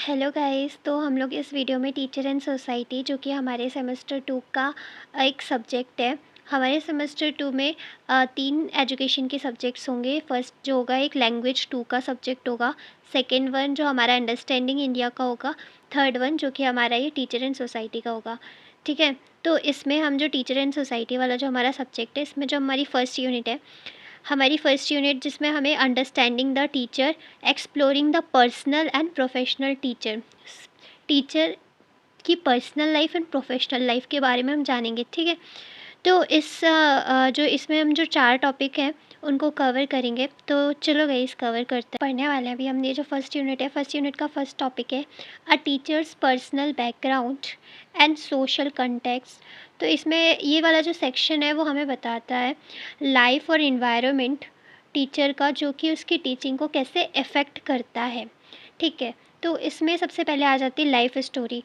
Hello guys. तो हम लोग इस वीडियो में टीचर एंड सोसाइटी, जो कि हमारे सेमेस्टर 2 का एक सब्जेक्ट है। हमारे सेमेस्टर 2 में 3 एजुकेशन के सब्जेक्ट्स होंगे। फर्स्ट जो होगा एक लैंग्वेज 2 का सब्जेक्ट होगा, सेकंड वन जो हमारा अंडरस्टैंडिंग इंडिया का होगा, थर्ड वन जो कि हमारा ये टीचर एंड सोसाइटी का होगा। ठीक है, तो इसमें हम जो टीचर एंड सोसाइटी वाला जो हमारा सब्जेक्ट है, इसमें जो हमारी फर्स्ट यूनिट है, हमारी फर्स्ट यूनिट जिसमें हमें understanding the teacher, exploring the personal and professional teacher, teacher की personal life and professional life के बारे में हम जानेंगे। ठीक है, तो जो इसमें हम जो 4 टॉपिक हैं उनको कवर करेंगे। तो चलो गाइस कवर करते हैं, पढ़ने वाले हैं अभी हम। ये जो फर्स्ट यूनिट है, फर्स्ट यूनिट का फर्स्ट टॉपिक है a teacher's personal background and social context. तो इसमें ये वाला जो सेक्शन है वो हमें बताता है लाइफ और इन्वायरमेंट टीचर का, जो कि उसकी टीचिंग को कैसे अफेक्ट करता है। ठीक है, तो इसमें सबसे पहले आ जाती है लाइफ स्टोरी।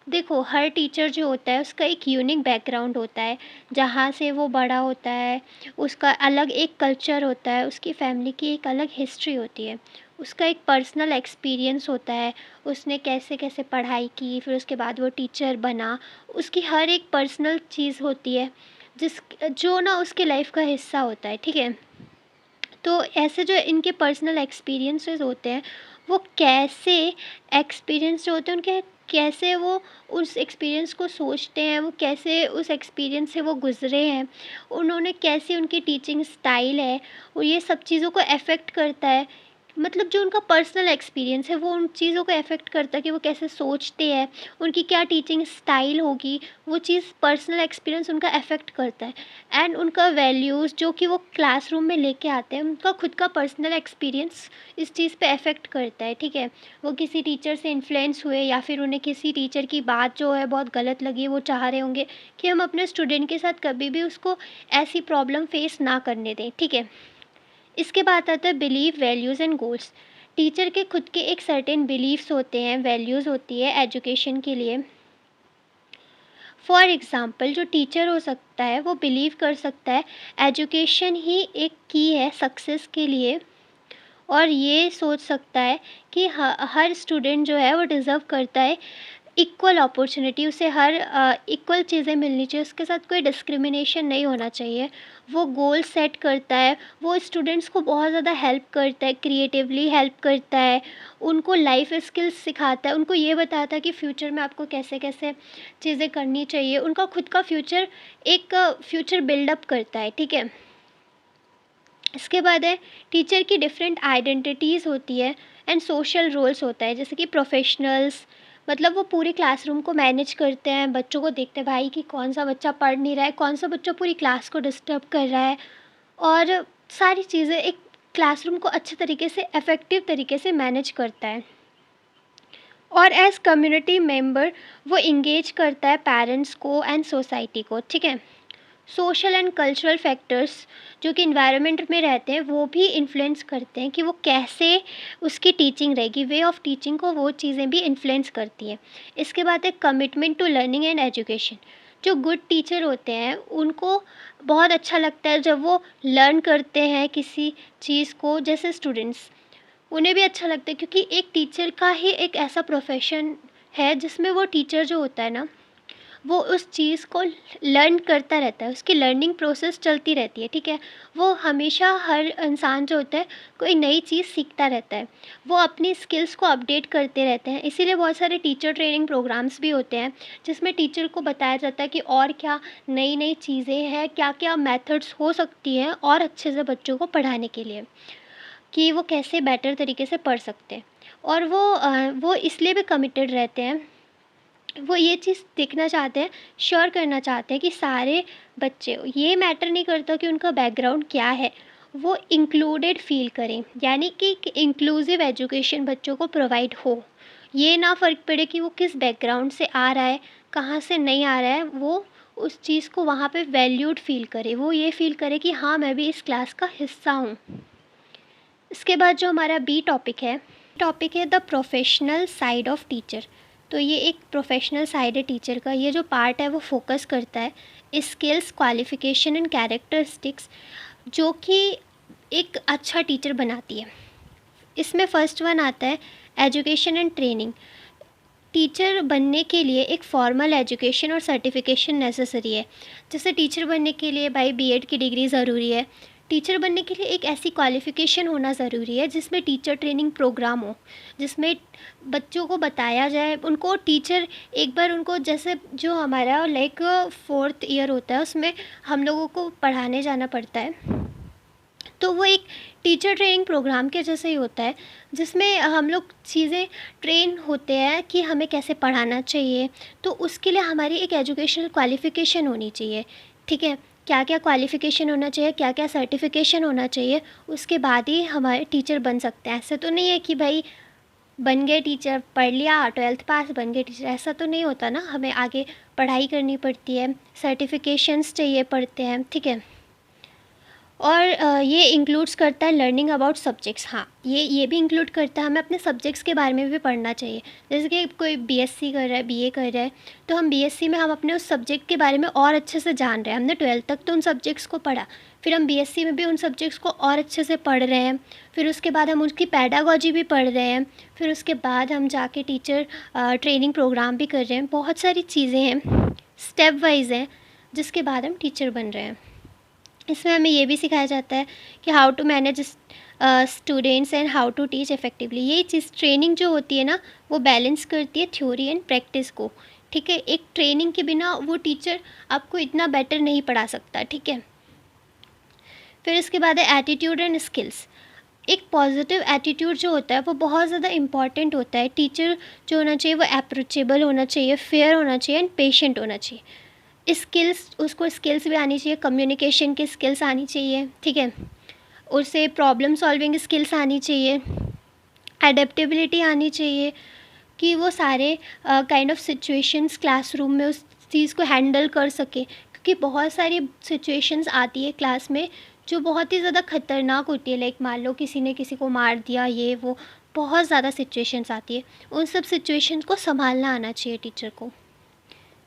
देखो, हर टीचर जो होता है उसका एक यूनिक बैकग्राउंड होता है, जहाँ से वो बड़ा होता है। उसका अलग एक कल्चर होता है, उसकी फैमिली की एक अलग हिस्ट्री होती है, उसका एक पर्सनल एक्सपीरियंस होता है, उसने कैसे कैसे पढ़ाई की, फिर उसके बाद वो टीचर बना। उसकी हर एक पर्सनल चीज़ होती है जिस जो ना उसके लाइफ का हिस्सा होता है। ठीक है, तो ऐसे जो इनके पर्सनल एक्सपीरियंसेस होते हैं, वो कैसे एक्सपीरियंस जो होते हैं उनके, कैसे वो उस एक्सपीरियंस को सोचते हैं, वो कैसे उस एक्सपीरियंस से वो गुज़रे हैं, उन्होंने कैसी उनकी टीचिंग स्टाइल है, और ये सब चीज़ों को अफेक्ट करता है। मतलब जो उनका पर्सनल एक्सपीरियंस है वो उन चीज़ों को अफेक्ट करता है कि वो कैसे सोचते हैं, उनकी क्या टीचिंग स्टाइल होगी, वो चीज़ पर्सनल एक्सपीरियंस उनका अफेक्ट करता है। एंड उनका वैल्यूज़ जो कि वो क्लासरूम में लेके आते हैं, उनका खुद का पर्सनल एक्सपीरियंस इस चीज़ पे अफेक्ट करता है। ठीक है, वो किसी टीचर से इन्फ्लुएंस हुए, या फिर उन्हें किसी टीचर की बात जो है बहुत गलत लगी, वो चाह रहे होंगे कि हम अपने स्टूडेंट के साथ कभी भी उसको ऐसी प्रॉब्लम फेस ना करने दें। ठीक है, इसके बाद आता है believe, values and goals. Teacher के खुद के एक सर्टेन बिलीव्स होते हैं, वैल्यूज़ होती है एजुकेशन के लिए। फॉर एग्ज़ाम्पल, जो टीचर हो सकता है वो बिलीव कर सकता है एजुकेशन ही एक की है सक्सेस के लिए, और ये सोच सकता है कि हर स्टूडेंट जो है वो डिज़र्व करता है इक्वल अपॉर्चुनिटी, उसे हर इक्वल चीज़ें मिलनी चाहिए, उसके साथ कोई डिस्क्रिमिनेशन नहीं होना चाहिए। वो गोल सेट करता है, वो स्टूडेंट्स को बहुत ज़्यादा हेल्प करता है, क्रिएटिवली हेल्प करता है, उनको लाइफ स्किल्स सिखाता है, उनको ये बताता है कि फ्यूचर में आपको कैसे कैसे चीज़ें करनी चाहिए, उनका खुद का फ्यूचर एक फ्यूचर बिल्डअप करता है। ठीक है, इसके बाद है टीचर की डिफरेंट आइडेंटिटीज़ होती है एंड सोशल रोल्स होता है, जैसे कि प्रोफेशनल्स, मतलब वो पूरे क्लासरूम को मैनेज करते हैं, बच्चों को देखते हैं भाई कि कौन सा बच्चा पढ़ नहीं रहा है, कौन सा बच्चा पूरी क्लास को डिस्टर्ब कर रहा है, और सारी चीज़ें एक क्लासरूम को अच्छे तरीके से इफ़ेक्टिव तरीके से मैनेज करता है। और एज़ कम्युनिटी मेंबर वो इंगेज करता है पेरेंट्स को एंड सोसाइटी को। ठीक है, सोशल एंड कल्चरल फैक्टर्स जो कि इन्वायरमेंट में रहते हैं वो भी इन्फ्लुएंस करते हैं कि वो कैसे उसकी टीचिंग रहेगी, वे ऑफ टीचिंग को वो चीज़ें भी इन्फ्लुएंस करती हैं। इसके बाद है commitment to learning and education. जो गुड टीचर होते हैं उनको बहुत अच्छा लगता है जब वो लर्न करते हैं किसी चीज़ को, जैसे स्टूडेंट्स, उन्हें भी अच्छा लगता है, क्योंकि एक टीचर का ही एक ऐसा प्रोफेशन है जिसमें वो टीचर जो होता है ना, वो उस चीज़ को लर्न करता रहता है, उसकी लर्निंग प्रोसेस चलती रहती है। ठीक है, वो हमेशा, हर इंसान जो होता है कोई नई चीज़ सीखता रहता है, वो अपनी स्किल्स को अपडेट करते रहते हैं। इसीलिए बहुत सारे टीचर ट्रेनिंग प्रोग्राम्स भी होते हैं जिसमें टीचर को बताया जाता है कि और क्या नई नई चीज़ें हैं, क्या क्या मेथड्स हो सकती हैं और अच्छे से बच्चों को पढ़ाने के लिए, कि वो कैसे बेटर तरीके से पढ़ सकते हैं। और वो इसलिए भी कमिटेड रहते हैं, वो ये चीज़ देखना चाहते हैं, श्योर करना चाहते हैं कि सारे बच्चे, ये मैटर नहीं करता कि उनका बैकग्राउंड क्या है, वो इंक्लूडेड फ़ील करें, यानी कि इंक्लूसिव एजुकेशन बच्चों को प्रोवाइड हो। ये ना फ़र्क पड़े कि वो किस बैकग्राउंड से आ रहा है, कहाँ से नहीं आ रहा है, वो उस चीज़ को वहाँ पे वैल्यूड फ़ील करे, वो ये फ़ील करे कि हाँ, मैं भी इस क्लास का हिस्सा हूँ। इसके बाद जो हमारा बी टॉपिक है the professional side of teacher. तो ये एक प्रोफेशनल साइड है टीचर का, ये जो पार्ट है वो फोकस करता है स्किल्स, क्वालिफिकेशन एंड कैरेक्टरिस्टिक्स जो कि एक अच्छा टीचर बनाती है। इसमें फर्स्ट वन आता है एजुकेशन एंड ट्रेनिंग। टीचर बनने के लिए एक फॉर्मल एजुकेशन और सर्टिफिकेशन नेसेसरी है। जैसे टीचर बनने के लिए भाई बीएड की डिग्री ज़रूरी है। टीचर बनने के लिए एक ऐसी क्वालिफ़िकेशन होना ज़रूरी है जिसमें टीचर ट्रेनिंग प्रोग्राम हो, जिसमें बच्चों को बताया जाए, उनको टीचर एक बार उनको, जैसे जो हमारा लाइक 4th ईयर होता है उसमें हम लोगों को पढ़ाने जाना पड़ता है, तो वो एक टीचर ट्रेनिंग प्रोग्राम के जैसे ही होता है, जिसमें हम लोग चीज़ें ट्रेन होते हैं कि हमें कैसे पढ़ाना चाहिए। तो उसके लिए हमारी एक एजुकेशनल क्वालिफ़िकेशन होनी चाहिए, ठीक है। क्या क्या क्वालिफ़िकेशन होना चाहिए, क्या क्या सर्टिफिकेशन होना चाहिए, उसके बाद ही हमारे टीचर बन सकते हैं। ऐसा तो नहीं है कि भाई बन गए टीचर, पढ़ लिया 12th पास बन गए टीचर, ऐसा तो नहीं होता ना। हमें आगे पढ़ाई करनी पड़ती है, सर्टिफिकेशंस चाहिए पड़ते हैं, ठीक है। और ये इंक्लूड्स करता है लर्निंग अबाउट सब्जेक्ट्स। हाँ, ये भी इंक्लूड करता है हमें अपने सब्जेक्ट्स के बारे में भी पढ़ना चाहिए। जैसे कि कोई बीएससी कर रहा है, बीए कर रहा है, तो हम बीएससी में हम अपने उस सब्जेक्ट के बारे में और अच्छे से जान रहे हैं। हमने 12th तक तो उन सब्जेक्ट्स को पढ़ा, फिर हम बीएससी में भी उन सब्जेक्ट्स को और अच्छे से पढ़ रहे हैं। फिर उसके बाद हम उसकी पैडागॉजी भी पढ़ रहे हैं। फिर उसके बाद हम जाके टीचर ट्रेनिंग प्रोग्राम भी कर रहे हैं। बहुत सारी चीज़ें हैं, स्टेप वाइज हैं, जिसके बाद हम टीचर बन रहे हैं। इसमें हमें ये भी सिखाया जाता है कि how to manage students and how to teach effectively. ये चीज़ ट्रेनिंग जो होती है ना, वो बैलेंस करती है थ्योरी एंड प्रैक्टिस को, ठीक है। एक ट्रेनिंग के बिना वो टीचर आपको इतना बेटर नहीं पढ़ा सकता, ठीक है। फिर इसके बाद है एटीट्यूड एंड स्किल्स। एक पॉजिटिव एटीट्यूड जो होता है वो बहुत ज़्यादा इम्पॉर्टेंट होता है। टीचर जो होना चाहिए वो अप्रोचेबल होना चाहिए, फेयर होना चाहिए एंड पेशेंट होना चाहिए। स्किल्स, उसको स्किल्स भी आनी चाहिए, कम्युनिकेशन की स्किल्स आनी चाहिए, ठीक है। उसे प्रॉब्लम सॉल्विंग स्किल्स आनी चाहिए, एडेप्टेबिलिटी आनी चाहिए कि वो सारे काइंड ऑफ सिचुएशंस क्लासरूम में उस चीज़ को हैंडल कर सके। क्योंकि बहुत सारी सिचुएशंस आती है क्लास में जो बहुत ही ज़्यादा ख़तरनाक होती है। लाइक मान लो किसी ने किसी को मार दिया, ये वो बहुत ज़्यादा सिचुएशंस आती है। उन सब सिचुएशंस को संभालना आना चाहिए टीचर को।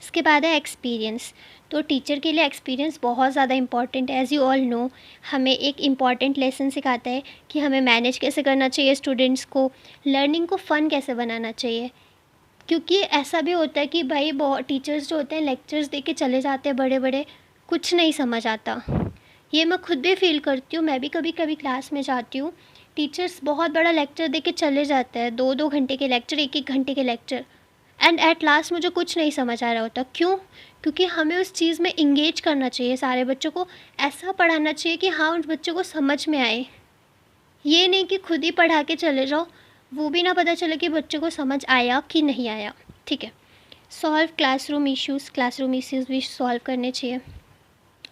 इसके बाद है एक्सपीरियंस। तो टीचर के लिए एक्सपीरियंस बहुत ज़्यादा इंपॉर्टेंट है। एज़ यू ऑल नो, हमें एक इम्पॉर्टेंट लेसन सिखाता है कि हमें मैनेज कैसे करना चाहिए स्टूडेंट्स को, लर्निंग को फ़न कैसे बनाना चाहिए। क्योंकि ऐसा भी होता है कि भाई बहुत टीचर्स जो होते हैं लेक्चर्स दे के चले जाते हैं बड़े बड़े, कुछ नहीं समझ आता। ये मैं खुद भी फील करती हूँ। मैं भी कभी कभी क्लास में जाती हूँ, टीचर्स बहुत बड़ा लेक्चर दे के चले जाते हैं, 2-2 घंटे के लेक्चर, 1-1 घंटे के लेक्चर, एंड एट लास्ट मुझे कुछ नहीं समझ आ रहा होता। क्यों? क्योंकि हमें उस चीज़ में इंगेज करना चाहिए, सारे बच्चों को ऐसा पढ़ाना चाहिए कि हाँ उन बच्चों को समझ में आए। ये नहीं कि खुद ही पढ़ा के चले जाओ, वो भी ना पता चले कि बच्चों को समझ आया कि नहीं आया, ठीक है। सॉल्व क्लासरूम इश्यूज़ भी सॉल्व करने चाहिए।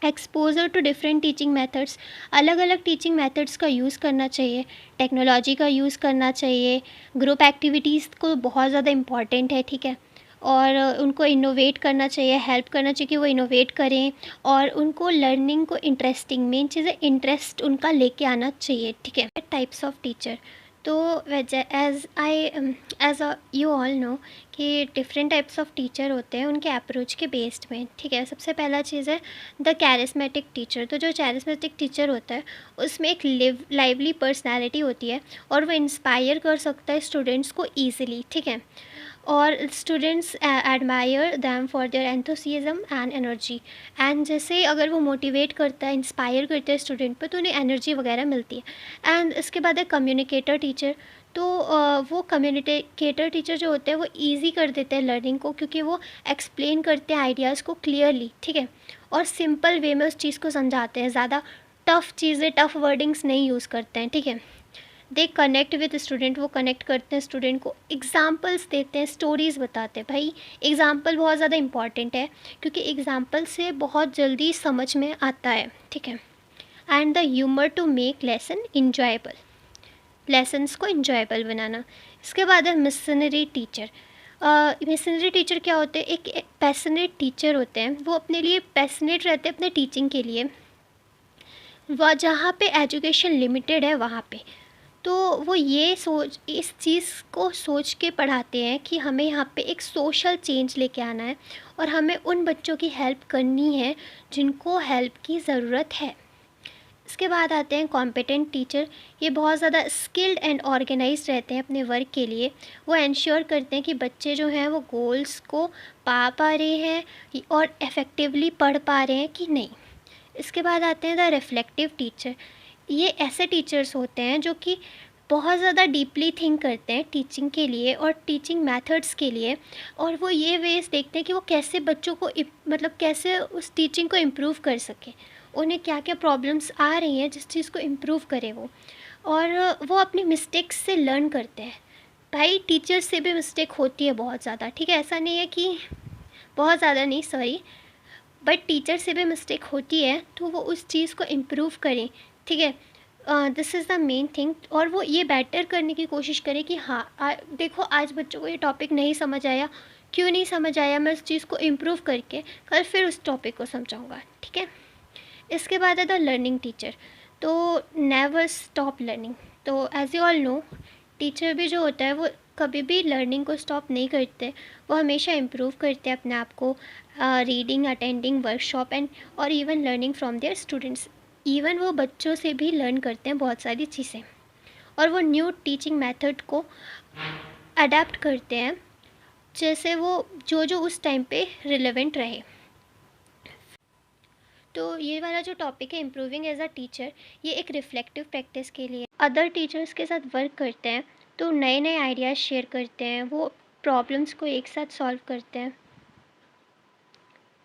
Exposure to different teaching methods, अलग अलग टीचिंग मेथड्स का यूज़ करना चाहिए, टेक्नोलॉजी का यूज़ करना चाहिए। ग्रुप एक्टिविटीज़ को बहुत ज़्यादा इम्पॉर्टेंट है, ठीक है। और उनको इनोवेट करना चाहिए, हेल्प करना चाहिए कि वो इनोवेट करें, और उनको लर्निंग को इंटरेस्टिंग, मेन चीज़ है इंटरेस्ट उनका लेके आना चाहिए, ठीक है। Types of teacher. तो एज यू ऑल नो कि डिफरेंट टाइप्स ऑफ टीचर होते हैं उनके अप्रोच के बेस्ड में, ठीक है। सबसे पहला चीज़ है द कैरिस्मेटिक टीचर। तो जो कैरिस्मेटिक टीचर होता है उसमें एक लाइवली पर्सनैलिटी होती है और वो इंस्पायर कर सकता है स्टूडेंट्स को ईजिली, ठीक है। और students admire them for their enthusiasm and energy. And जैसे अगर वो मोटिवेट करता है, इंस्पायर करता है स्टूडेंट पर, तो उन्हें एनर्जी वगैरह मिलती है। एंड इसके बाद है कम्युनिकेटर टीचर। तो वो कम्युनिकेटर टीचर जो होते हैं वो ईजी कर देते हैं लर्निंग को, क्योंकि वो एक्सप्लेन करते हैं आइडियाज़ को क्लियरली, ठीक है, और सिंपल वे में उस चीज़ को समझाते हैं। ज़्यादा टफ़ चीज़ें, टफ़ वर्डिंग्स नहीं यूज़ करते हैं, ठीक है। दे कनेक्ट विद स्टूडेंट, वो कनेक्ट करते हैं स्टूडेंट को, एग्जाम्पल्स देते हैं, स्टोरीज़ बताते हैं। भाई एग्ज़ाम्पल बहुत ज़्यादा इंपॉर्टेंट है, क्योंकि एग्ज़ाम्पल से बहुत जल्दी समझ में आता है, ठीक है। And the humour to make lesson enjoyable, lessons को इंजॉयबल बनाना। इसके बाद है मिशनरी टीचर। मिशनरी टीचर क्या होते हैं? एक पैशनेट टीचर होते हैं, वो अपने लिए पैशनेट रहते हैं अपने टीचिंग के लिए। वह जहाँ पे एजुकेशन लिमिटेड है वहाँ पे, तो वो ये सोच, इस चीज़ को सोच के पढ़ाते हैं कि हमें यहाँ पे एक सोशल चेंज लेके आना है और हमें उन बच्चों की हेल्प करनी है जिनको हेल्प की ज़रूरत है। इसके बाद आते हैं कॉम्पिटेंट टीचर। ये बहुत ज़्यादा स्किल्ड एंड ऑर्गेनाइज्ड रहते हैं अपने वर्क के लिए। वो इंश्योर करते हैं कि बच्चे जो हैं वो गोल्स को पा रहे हैं और इफ़ेक्टिवली पढ़ पा रहे हैं कि नहीं। इसके बाद आते हैं द रिफ्लेक्टिव टीचर। ये ऐसे टीचर्स होते हैं जो कि बहुत ज़्यादा डीपली थिंक करते हैं टीचिंग के लिए और टीचिंग मेथड्स के लिए, और वो ये वेज देखते हैं कि वो कैसे बच्चों को मतलब कैसे उस टीचिंग को इम्प्रूव कर सकें, उन्हें क्या क्या प्रॉब्लम्स आ रही हैं जिस चीज़ को इम्प्रूव करें वो, और वो अपनी मिस्टेक्स से लर्न करते हैं। भाई टीचर से भी मिस्टेक होती है बहुत ज़्यादा, ठीक है, ऐसा नहीं है कि बहुत ज़्यादा नहीं, सॉरी, बट टीचर से भी मिस्टेक होती है तो वो उस चीज़ को इम्प्रूव करें, ठीक है। This is the main thing, और वो ये बेटर करने की कोशिश करें कि हाँ देखो आज बच्चों को ये टॉपिक नहीं समझ आया, क्यों नहीं समझ आया, मैं उस चीज़ को इम्प्रूव करके कल फिर उस टॉपिक को समझाऊंगा, ठीक है। इसके बाद है द लर्निंग टीचर। तो नेवर स्टॉप लर्निंग। तो as you all know, teacher भी जो होता है वो कभी भी लर्निंग को स्टॉप नहीं करते, वो हमेशा इम्प्रूव करते हैं अपने आप को, रीडिंग, अटेंडिंग वर्कशॉप एंड और even learning from their students. Even वो बच्चों से भी लर्न करते हैं बहुत सारी चीज़ें, और वो न्यू टीचिंग मेथड को अडेप्ट करते हैं, जैसे वो जो जो उस टाइम पे रिलेवेंट रहे। तो ये वाला जो टॉपिक है इम्प्रूविंग एज अ टीचर, ये एक रिफ्लेक्टिव प्रैक्टिस के लिए अदर टीचर्स के साथ वर्क करते हैं, तो नए नए आइडियाज़ शेयर करते हैं, वो प्रॉब्लम्स को एक साथ सॉल्व करते हैं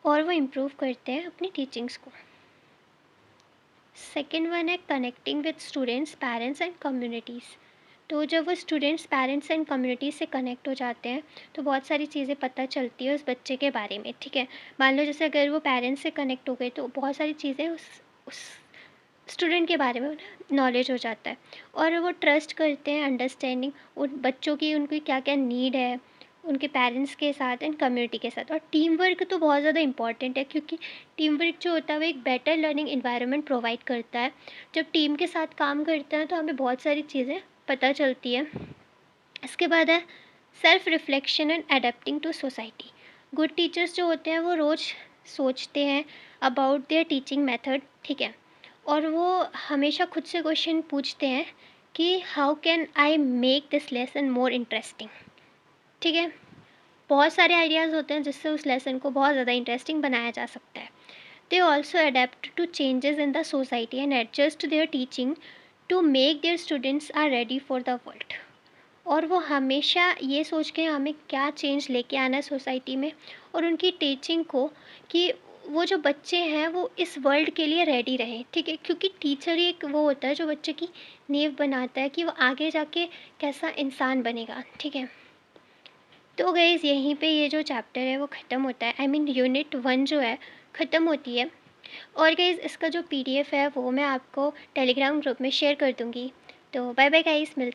और वो इम्प्रूव करते हैं अपनी टीचिंग्स को। सेकेंड वन है connecting with students, parents and communities. तो जब वो स्टूडेंट्स, पेरेंट्स एंड कम्युनिटी से कनेक्ट हो जाते हैं तो बहुत सारी चीज़ें पता चलती है उस बच्चे के बारे में, ठीक है। मान लो जैसे अगर वो पेरेंट्स से कनेक्ट हो गए तो बहुत सारी चीज़ें उस स्टूडेंट के बारे में नॉलेज हो जाता है, और वो ट्रस्ट करते हैं, अंडरस्टैंडिंग उन बच्चों की, उनकी क्या क्या नीड है उनके पेरेंट्स के साथ एंड कम्युनिटी के साथ। और टीम वर्क तो बहुत ज़्यादा इंपॉर्टेंट है, क्योंकि टीम वर्क जो होता है वो एक बेटर लर्निंग इन्वायरमेंट प्रोवाइड करता है। जब टीम के साथ काम करते हैं तो हमें बहुत सारी चीज़ें पता चलती है। इसके बाद है self reflection and adapting to society. Good teachers जो होते हैं वो रोज़ सोचते हैं अबाउट देयर टीचिंग मेथड, ठीक है, और वो हमेशा खुद से क्वेश्चन पूछते हैं कि how can I make this lesson more interesting, ठीक है। बहुत सारे आइडियाज़ होते हैं जिससे उस लेसन को बहुत ज़्यादा इंटरेस्टिंग बनाया जा सकता है। They also adapt to changes in the society and adjust their teaching to make their students are ready for the world. और वो हमेशा ये सोच के हमें क्या चेंज लेके आना है सोसाइटी में और उनकी टीचिंग को, कि वो जो बच्चे हैं वो इस वर्ल्ड के लिए रेडी रहें, ठीक है, क्योंकि टीचर ही एक वो होता है जो बच्चे की नींव बनाता है कि वो आगे जाके कैसा इंसान बनेगा, ठीक है। तो गाइज़ यहीं पे ये जो चैप्टर है वो ख़त्म होता है, आई मीन यूनिट 1 जो है ख़त्म होती है। और गाइज़ इसका जो पीडीएफ है वो मैं आपको टेलीग्राम ग्रुप में शेयर कर दूँगी। तो बाय बाय गाइज़, मिलते